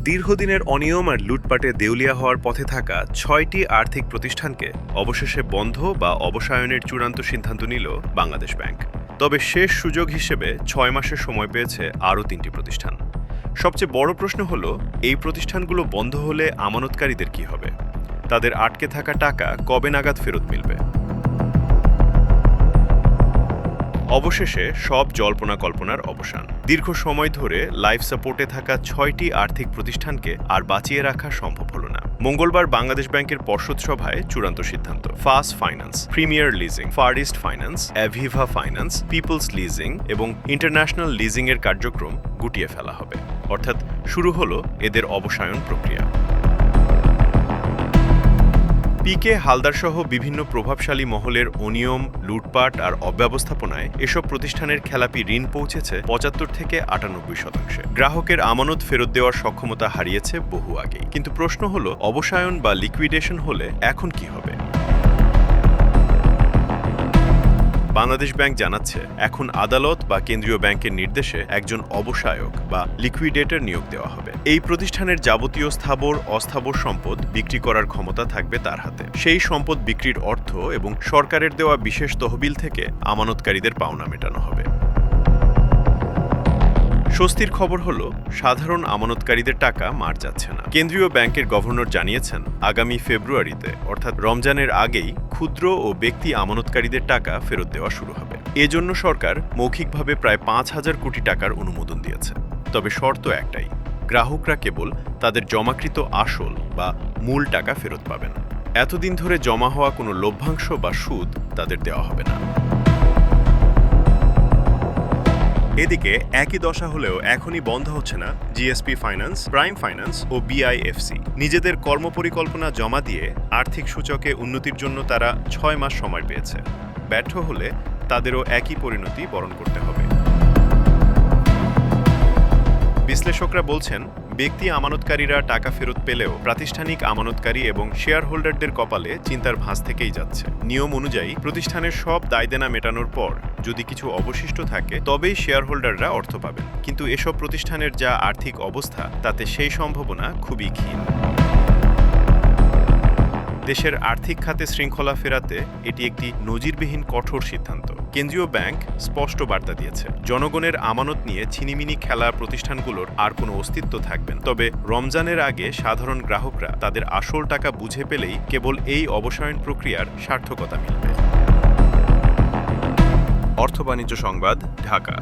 দীর্ঘদিনের অনিয়ম আর লুটপাটে দেউলিয়া হওয়ার পথে থাকা ৬টি আর্থিক প্রতিষ্ঠানকে অবশেষে বন্ধ বা অবসায়নের চূড়ান্ত সিদ্ধান্ত নিল বাংলাদেশ ব্যাংক। তবে শেষ সুযোগ হিসেবে ৬ মাসের সময় পেয়েছে আরও ৩টি প্রতিষ্ঠান। সবচেয়ে বড় প্রশ্ন হলো, এই প্রতিষ্ঠানগুলো বন্ধ হলে আমানতকারীদের কি হবে? তাদের আটকে থাকা টাকা কবে নাগাদ ফেরত মিলবে? অবশেষে সব জল্পনা কল্পনার অবসান। দীর্ঘ সময় ধরে লাইফ সাপোর্টে থাকা ৬টি আর্থিক প্রতিষ্ঠানকে আর বাঁচিয়ে রাখা সম্ভব হলো না। মঙ্গলবার বাংলাদেশ ব্যাংকের পর্ষদ সভায় চূড়ান্ত সিদ্ধান্ত। First Finance, Premier Leasing, Far East Finance, Aviva Finance, Peoples Leasing এবং ইন্টারন্যাশনাল লিজিং এর কার্যক্রম গুটিয়ে ফেলা হবে। অর্থাৎ শুরু হলো এদের অবসায়ন প্রক্রিয়া। পিকে হালদার সহ বিভিন্ন প্রভাবশালী মহলের অনিয়ম, লুটপাট আর অব্যবস্থাপনায় এসব প্রতিষ্ঠানের খেলাপি ঋণ পৌঁছেছে ৭৫ থেকে ৯৮%। গ্রাহকের আমানত ফেরত দেওয়ার সক্ষমতা হারিয়েছে বহু আগেই। কিন্তু প্রশ্ন হলো, অবসায়ন বা লিকুইডেশন হলে এখন কি হবে? বাংলাদেশ ব্যাংক জানাচ্ছে, এখন আদালত বা কেন্দ্রীয় ব্যাংকের নির্দেশে একজন অবসায়ক বা লিকুইডেটর নিয়োগ দেওয়া হবে। এই প্রতিষ্ঠানের যাবতীয় স্থাবর অস্থাবর সম্পদ বিক্রি করার ক্ষমতা থাকবে তার হাতে। সেই সম্পদ বিক্রির অর্থ এবং সরকারের দেওয়া বিশেষ তহবিল থেকে আমানতকারীদের পাওনা মেটানো হবে। স্বস্তির খবর হলো, সাধারণ আমানতকারীদের টাকা মার যাচ্ছে না। কেন্দ্রীয় ব্যাংকের গভর্নর জানিয়েছেন, আগামী ফেব্রুয়ারিতে অর্থাৎ রমজানের আগেই ক্ষুদ্র ও ব্যক্তি আমানতকারীদের টাকা ফেরত দেওয়া শুরু হবে। এজন্য সরকার মৌখিকভাবে প্রায় ৫,০০০ কোটি টাকার অনুমোদন দিয়েছে। তবে শর্ত একটাই, গ্রাহকরা কেবল তাদের জমাকৃত আসল বা মূল টাকা ফেরত পাবেন। এতদিন ধরে জমা হওয়া কোনো লভ্যাংশ বা সুদ তাদের দেওয়া হবে না। এদিকে একই দশা হলেও এখনই বন্ধ হচ্ছে না জিএসপি ফাইন্যান্স, প্রাইম ফাইন্যান্স ও বিআইএফসি। নিজেদের কর্মপরিকল্পনা জমা দিয়ে আর্থিক সূচকে উন্নতির জন্য তারা ৬ মাস সময় পেয়েছে। ব্যর্থ হলে তাদেরও একই পরিণতি বরণ করতে হবে। বিশ্লেষকরা বলছেন, ব্যক্তি আমানতকারীরা টাকা ফেরত পেলেও প্রাতিষ্ঠানিক আমানতকারী এবং শেয়ার হোল্ডারদের কপালে চিন্তার ভাঁজ থেকেই যাচ্ছে। নিয়ম অনুযায়ী প্রতিষ্ঠানের সব দায়দেনা মেটানোর পর যদি কিছু অবশিষ্ট থাকে তবেই শেয়ার হোল্ডাররা অর্থ পাবেন। কিন্তু এসব প্রতিষ্ঠানের যা আর্থিক অবস্থা, তাতে সেই সম্ভাবনা খুবই ক্ষীণ। দেশের আর্থিক খাতে শৃঙ্খলা ফেরাতে এটি একটি নজিরবিহীন কঠোর সিদ্ধান্ত। কেন্দ্রীয় ব্যাংক স্পষ্ট বার্তা দিয়েছে, জনগণের আমানত নিয়ে ছিনিমিনি খেলা প্রতিষ্ঠানগুলোর আর কোনো অস্তিত্ব থাকবে না। তবে রমজানের আগে সাধারণ গ্রাহকরা তাদের আসল টাকা বুঝে পেলেই কেবল এই অবসায়ন প্রক্রিয়ার সার্থকতা মিলবে। অর্থ বাণিজ্য সংবাদ, ঢাকা।